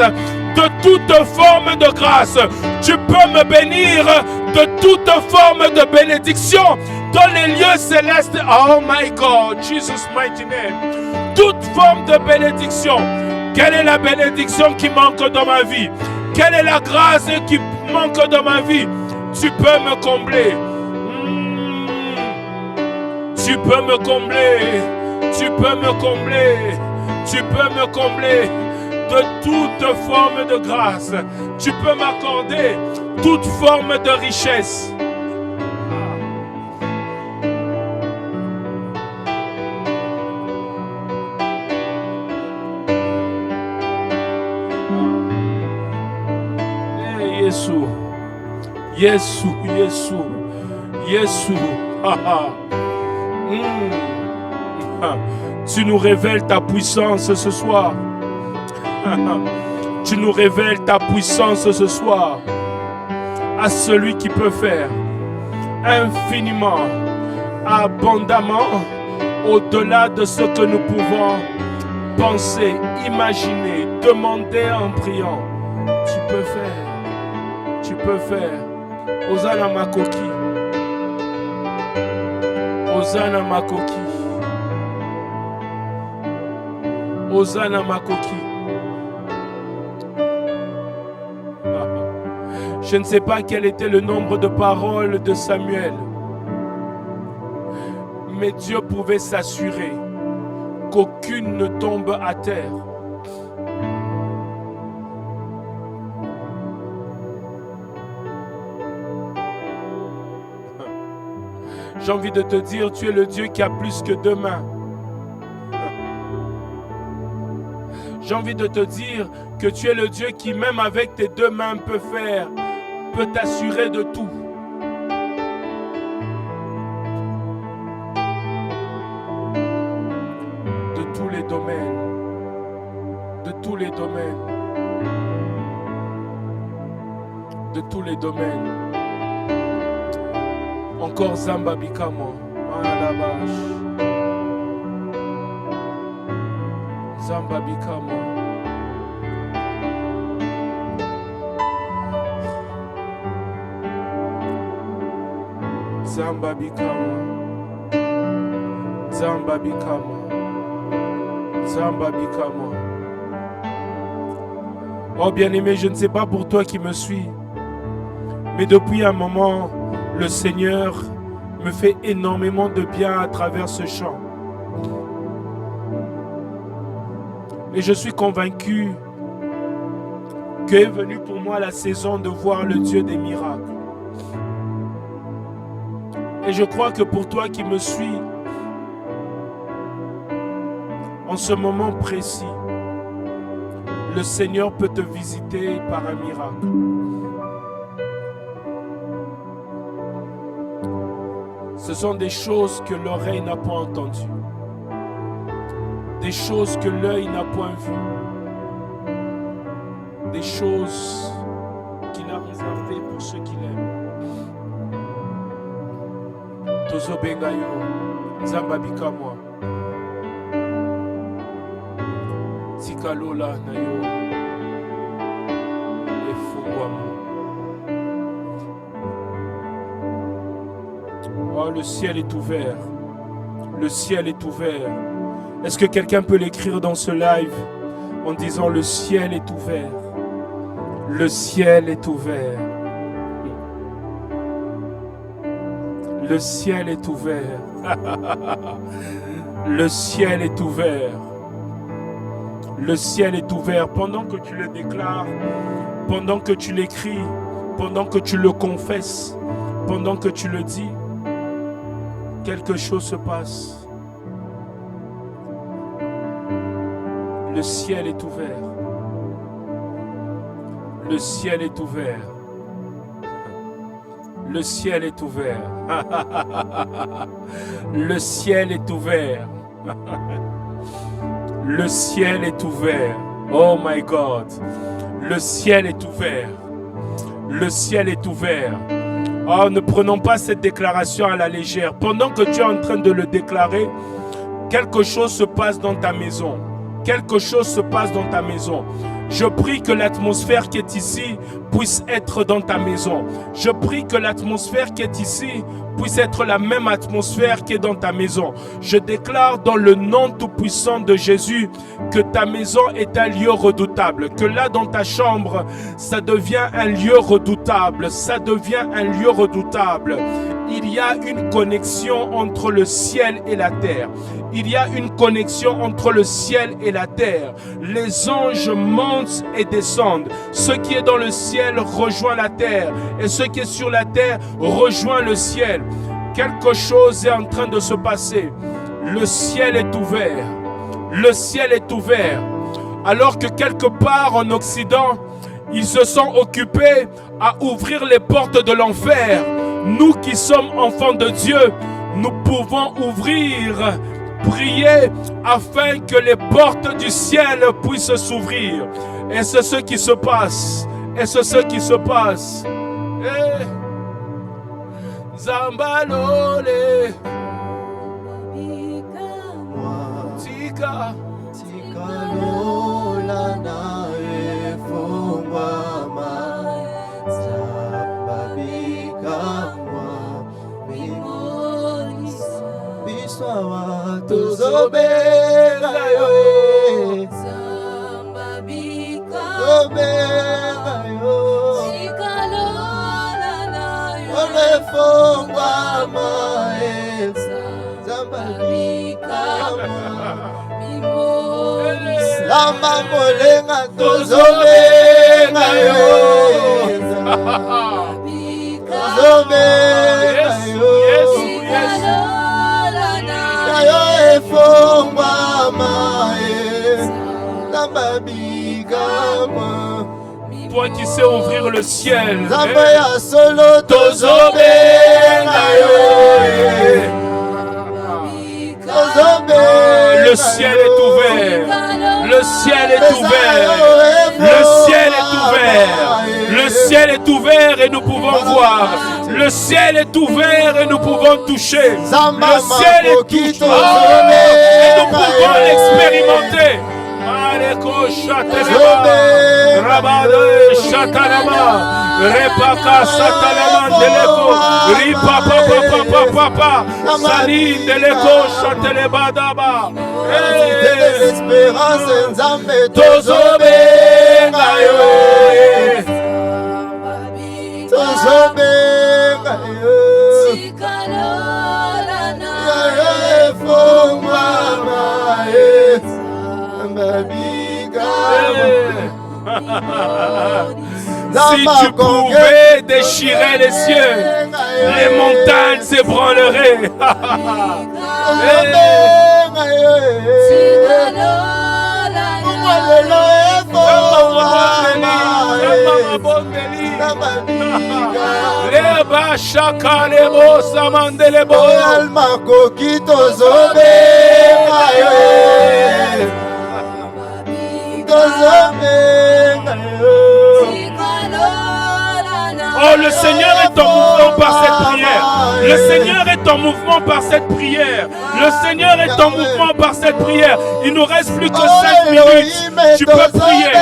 De toute forme de grâce. Tu peux me bénir de toute forme de bénédiction dans les lieux célestes. Oh my God, Jesus mighty name. Toute forme de bénédiction. Quelle est la bénédiction qui manque dans ma vie? Quelle est la grâce qui manque dans ma vie? Tu peux me combler. Tu peux me combler. Tu peux me combler. Tu peux me combler de toute forme de grâce. Tu peux m'accorder toute forme de richesse. Hey, Yeshua. Tu nous révèles ta puissance ce soir. Tu nous révèles ta puissance ce soir. À celui qui peut faire infiniment, abondamment, au-delà de ce que nous pouvons penser, imaginer, demander en priant. Tu peux faire. Tu peux faire. Hosanna Makoki. Hosanna Makoki. Hosanna Makoki. Je ne sais pas quel était le nombre de paroles de Samuel, mais Dieu pouvait s'assurer qu'aucune ne tombe à terre. J'ai envie de te dire, tu es le Dieu qui a plus que deux mains. J'ai envie de te dire que tu es le Dieu qui, même avec tes deux mains, peut t'assurer de tout. De tous les domaines. De tous les domaines. De tous les domaines. Encore Zamba Bikamo. Zamba Bikamo. Zamba Bikamo. Zamba Bikamo. Zamba Bikamo. Oh bien-aimé, je ne sais pas pour toi qui me suis, mais depuis un moment, le Seigneur me fait énormément de bien à travers ce chant. Et je suis convaincu qu'est venue pour moi la saison de voir le Dieu des miracles. Et je crois que pour toi qui me suis, en ce moment précis, le Seigneur peut te visiter par un miracle. Ce sont des choses que l'oreille n'a pas entendues. Des choses que l'œil n'a point vues. Des choses qu'il a réservées pour ceux qu'il aime. Tozo Bengayo, Zambabika moi. Tikalola Nayo. Efo. Oh, le ciel est ouvert. Le ciel est ouvert. Est-ce que quelqu'un peut l'écrire dans ce live en disant le ciel est ouvert? Le ciel est ouvert. Le ciel est ouvert. Le ciel est ouvert. Le ciel est ouvert. Pendant que tu le déclares, pendant que tu l'écris, pendant que tu le confesses, pendant que tu le dis, quelque chose se passe. Le ciel est ouvert. Le ciel est ouvert. Le ciel est ouvert. Le ciel est ouvert. Le ciel est ouvert. Oh my God. Le ciel est ouvert. Le ciel est ouvert. Oh, ne prenons pas cette déclaration à la légère. Pendant que tu es en train de le déclarer, quelque chose se passe dans ta maison. Quelque chose se passe dans ta maison. Je prie que l'atmosphère qui est ici puisse être dans ta maison. Je prie que l'atmosphère qui est ici puisse être la même atmosphère qui est dans ta maison. Je déclare dans le nom tout-puissant de Jésus que ta maison est un lieu redoutable. Que là dans ta chambre, ça devient un lieu redoutable. Ça devient un lieu redoutable. Il y a une connexion entre le ciel et la terre. Il y a une connexion entre le ciel et la terre. Les anges montent et descendent. Ce qui est dans le ciel rejoint la terre. Et ce qui est sur la terre rejoint le ciel. Quelque chose est en train de se passer. Le ciel est ouvert. Le ciel est ouvert. Alors que quelque part en Occident, ils se sont occupés à ouvrir les portes de l'enfer. Nous qui sommes enfants de Dieu, nous pouvons ouvrir, prier afin que les portes du ciel puissent s'ouvrir. Et c'est ce qui se passe. Et c'est ce qui se passe. Eh. Zambalole. Tika. Tika lola na efungwama. Biswawa tuzobela yo, tuzobela yo, olefongwa mae, lamba molenga tuzobela yo, tuzobela yo. Toi qui sais ouvrir le ciel, le ciel est ouvert. Le ciel est ouvert. Le ciel est ouvert. Le ciel est ouvert et nous pouvons voir. Le ciel est ouvert et nous pouvons toucher. Le ciel est ouvert et nous pouvons l'expérimenter. Aleko Shatalama, Rabade Shatalama, Repaka Satalama Deleko, Ripa Papa Papa Papa, Sali Deleko Shatelebadaba. Espérance nzambe tozobenga yo, tozobenga yo, si tu pouvais déchirer les cieux, les montagnes s'ébranleraient. Leba shaka lebo samande lebo alma kokito zobe mayo Oh, le Seigneur est en mouvement par cette prière. Le Seigneur est en mouvement par cette prière. Le Seigneur est en mouvement par cette prière. Il nous reste plus que 5 minutes. Tu peux prier.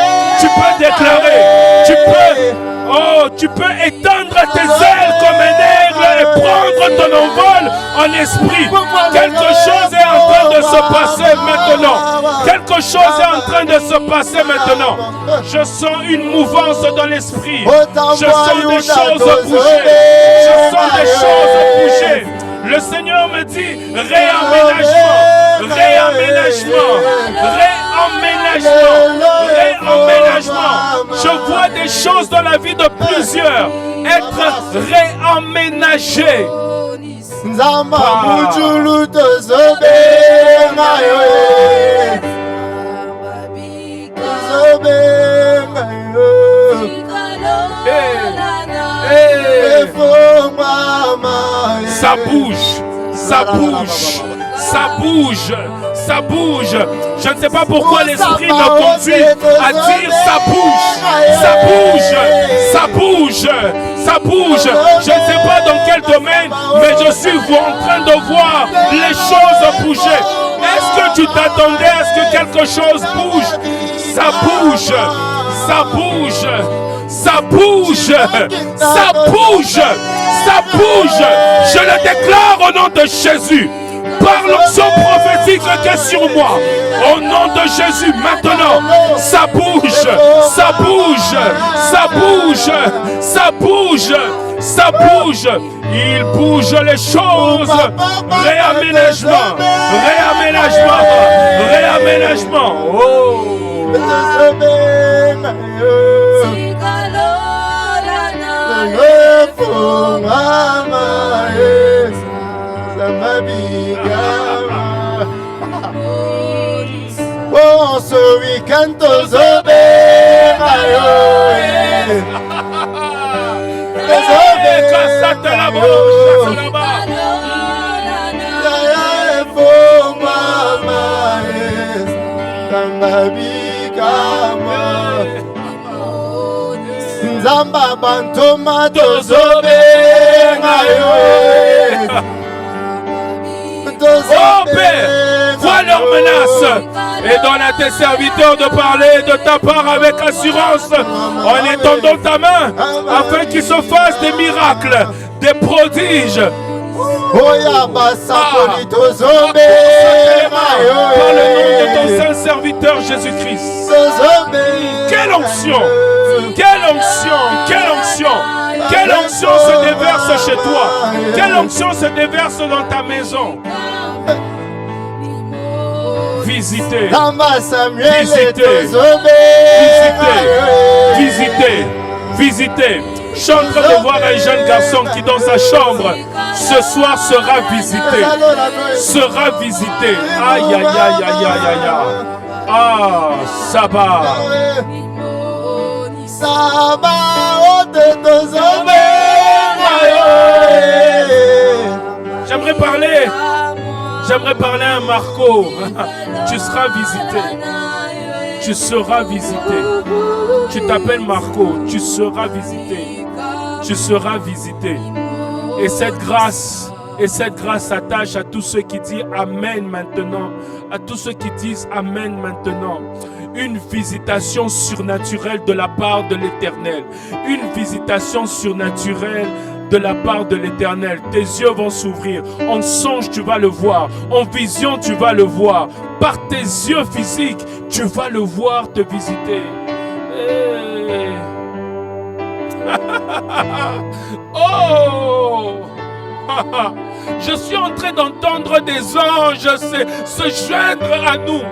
Tu peux déclarer. Tu peux. Oh, Oh, tu peux étendre tes ailes comme un aigle et prendre ton envol en esprit. Quelque chose est en train de se passer maintenant. Quelque chose est en train de se passer maintenant. Je sens une mouvance dans l'esprit. Je sens des choses bouger. Je sens des choses bouger. Le Seigneur me dit réaménagement, réaménagement, réaménagement, réaménagement. Je vois des choses dans la vie de plusieurs être réaménagées. Ça bouge, ça bouge, ça bouge, ça bouge. Je ne sais pas pourquoi l'esprit me conduit à dire ça bouge, ça bouge, ça bouge, ça bouge. Je ne sais pas dans quel domaine, mais je suis en train de voir les choses bouger. Est-ce que tu t'attendais à ce que quelque chose bouge? Ça bouge, ça bouge. Ça bouge, ça bouge, ça bouge. Je le déclare au nom de Jésus. Par l'onction prophétique qui est sur moi. Au nom de Jésus, maintenant, ça bouge, ça bouge, ça bouge, ça bouge, ça bouge. Il bouge les choses. Réaménagement, réaménagement, réaménagement. Oh. Oh, ce week-end, Nzamba bantoma tozobenga yo. Oh Père, vois leurs menaces et donne à tes serviteurs de parler de ta part avec assurance en étendant ta main afin qu'ils se fassent des miracles, des prodiges. Par le nom de ton saint serviteur Jésus-Christ. Quelle onction! Quelle onction! Quelle onction! Quelle onction se déverse chez toi? Quelle onction se déverse dans ta maison? Visitez, visitez, visitez, visitez, visitez. Je suis en train de voir un jeune garçon qui dans sa chambre ce soir sera visité. Sera visité. Aïe, aïe, aïe, aïe, aïe, aïe, aïe. Ah, Saba. J'aimerais parler à Marco. Tu seras visité. Tu seras visité. Tu t'appelles Marco. Tu seras visité. Tu seras visité. Et cette grâce s'attache à tous ceux qui disent Amen maintenant. À tous ceux qui disent Amen maintenant. Une visitation surnaturelle de la part de l'Éternel. Une visitation surnaturelle de la part de l'Éternel. Tes yeux vont s'ouvrir. En songe, tu vas le voir. En vision, tu vas le voir. Par tes yeux physiques, tu vas le voir te visiter. Hey. Oh! Je suis en train d'entendre des anges se joindre à nous.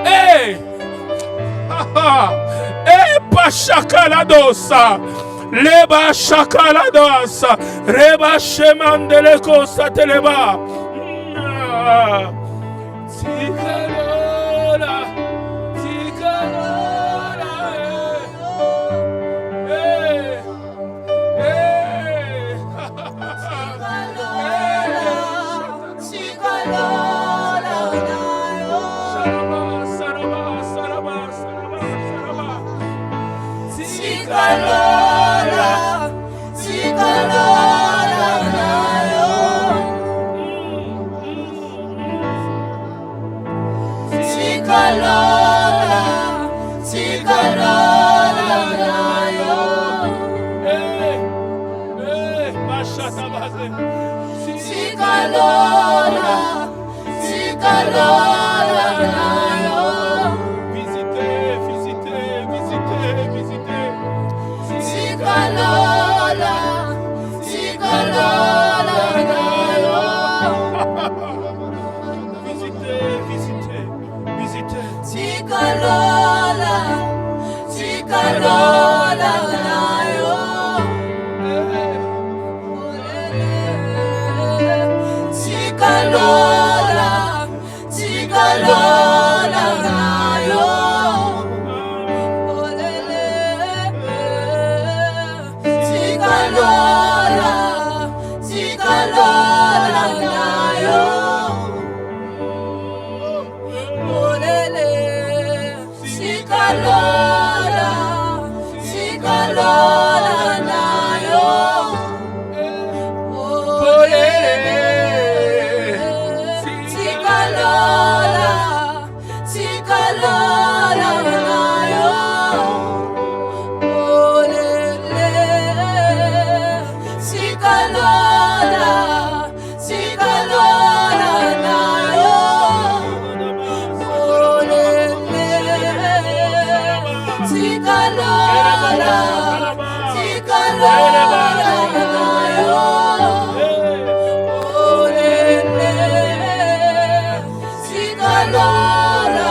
Hey! Pachakaladosa, Leba Shakaladosa, Reba Shemandeleko Sateleba. Tikalola, Tikalola, hey, hey, Sikalola, Sikalola na yo. Visitez, visitez, visitez, visitez. Sikalola, Sikalola na yo. Visitez, visitez, visitez. Sikalola, Sikalola na yo. Sikalola, Sikalola na yo. Sikalola, Sikalola na yo. Sikalola, Sikalola na yo. Sikalola, Sikalola na yo. Sikalola, Sikalola na yo. Sikalola, Sikalola na yo. Sikalola,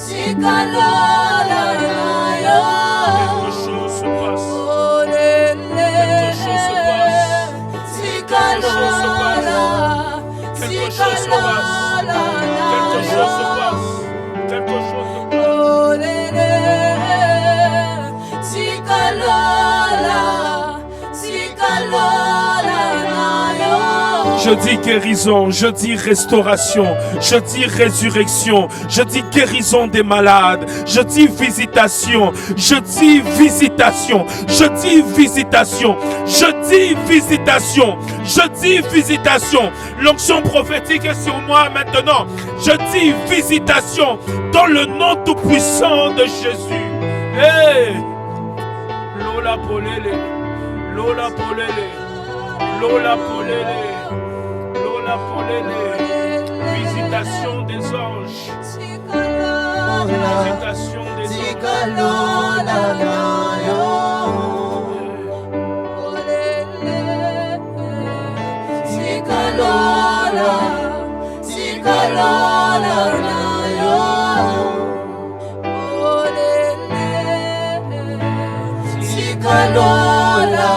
Sikalola na yo. Quelque chose se passe. Sikalola, Quelque chose se passe. Sikalola Quelque na chose se yo. passe. Quelque chose se passe. Sikalola, Sikalola na yo. Je dis guérison, je dis restauration, je dis résurrection, je dis guérison des malades, je dis visitation, je dis visitation, je dis visitation, je dis visitation, je dis visitation. L'onction prophétique est sur moi maintenant. Je dis visitation dans le nom tout-puissant de Jésus. Hey! Lola polele, Lola polele, Lola polele. Lola polele, visitation des anges, visitation des anges. Sikalola na yo. Sikalola, Sikalola na yo. Sikalola,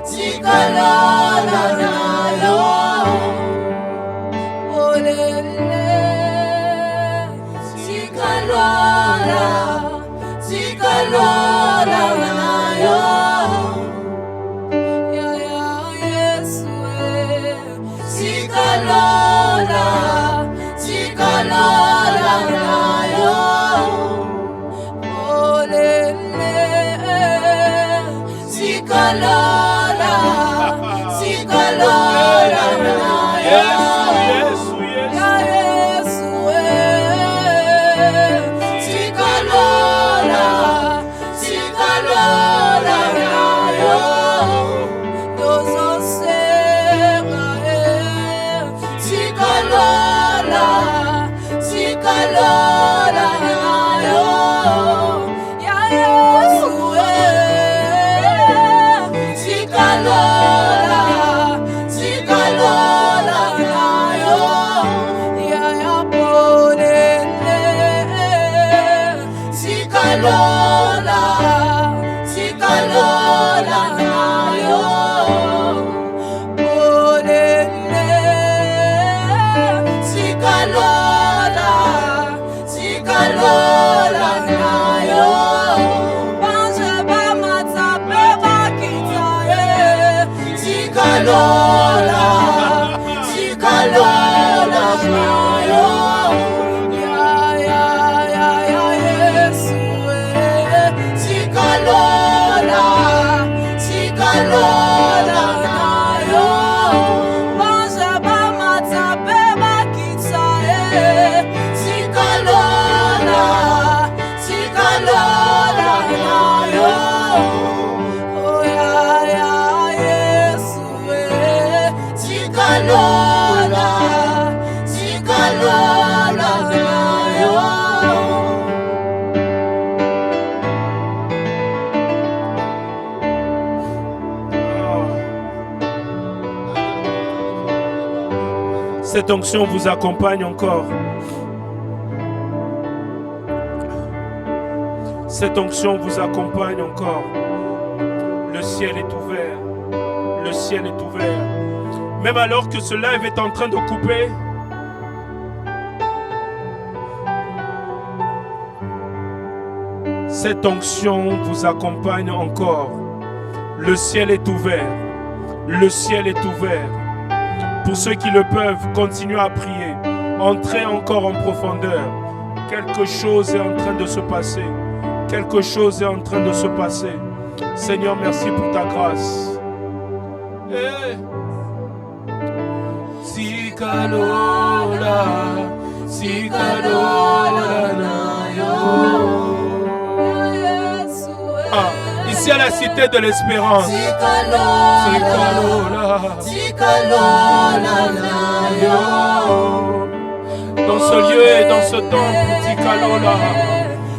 Sikalola na yo. Sikalola, Sikalola na yo. Ya Yesu, Sikalola, Sikalola na yo. Sikalola, Sikalola na yo. Yes, yes. Ya Yesu, Sikalola, Sikalola na yo. Nos ancêtres, Sikalola, Sikalola na yo. Ya Yesu, Sikalola, Sikalola na yo. Ya Sikalola, Sikalola na yo. Sikalola, Sikalola na yo. Banje ba matsape ba kitaye. Sikalola, Sikalola na yo. Ya Yesu, Cette onction vous accompagne encore. Cette onction vous accompagne encore. Le ciel est ouvert. Le ciel est ouvert. Même alors que ce live est en train de couper, cette onction vous accompagne encore. Le ciel est ouvert. Le ciel est ouvert. Pour ceux qui le peuvent, continuez à prier. Entrez encore en profondeur. Quelque chose est en train de se passer. Quelque chose est en train de se passer. Seigneur, merci pour ta grâce. Sikalola, sikalola na yo. Ici à la cité de l'espérance. Dans ce lieu et dans ce temple, Sikalola.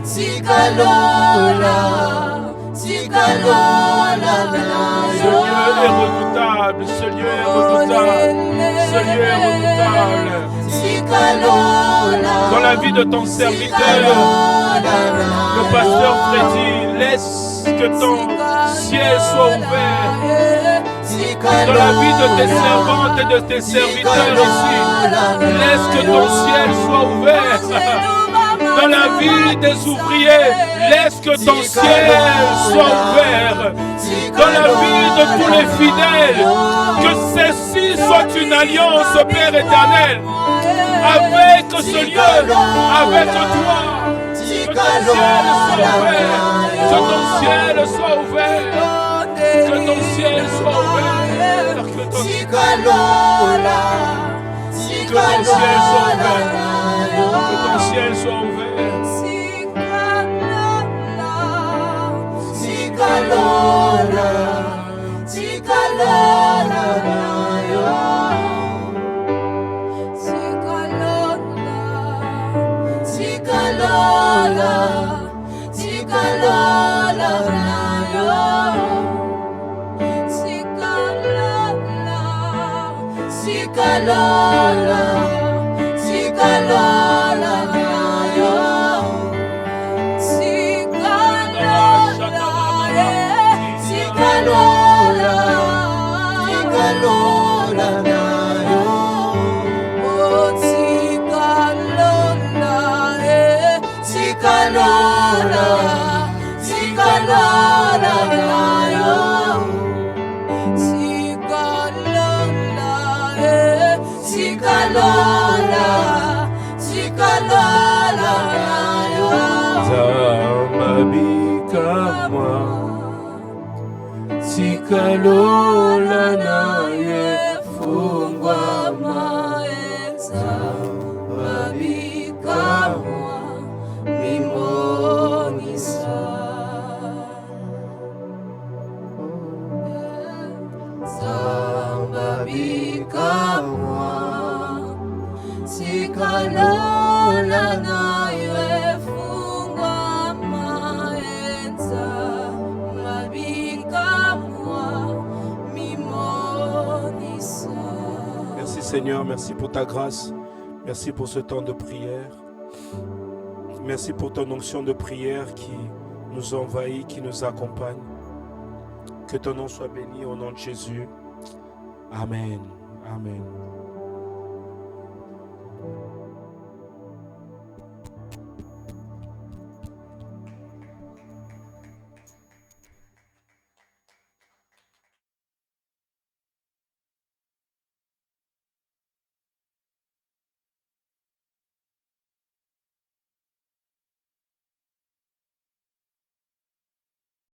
Ce lieu est redoutable, ce lieu est redoutable, ce lieu est redoutable. Dans la vie de ton serviteur, le pasteur Freddy, laisse que ton ciel soit ouvert. Dans la vie de tes servantes et de tes serviteurs ici, laisse que ton ciel soit ouvert. Dans la vie des ouvriers, laisse que ton ciel soit ouvert. Dans la vie de tous les fidèles, que ceci soit une alliance, Père éternel, avec ce lieu, avec toi. Que ton ciel soit ouvert. Que ton ciel soit ouvert. Que ton ciel soit ouvert. Que ton ciel soit ouvert. Que ton ciel soit ouvert. Sikalola naye fungwa maenza babikamwa mimonisa zambabikamwa sikalola naye fungwa maenza Merci Seigneur, merci pour ta grâce, merci pour ce temps de prière, merci pour ton onction de prière qui nous envahit, qui nous accompagne. Que ton nom soit béni au nom de Jésus. Amen. Amen.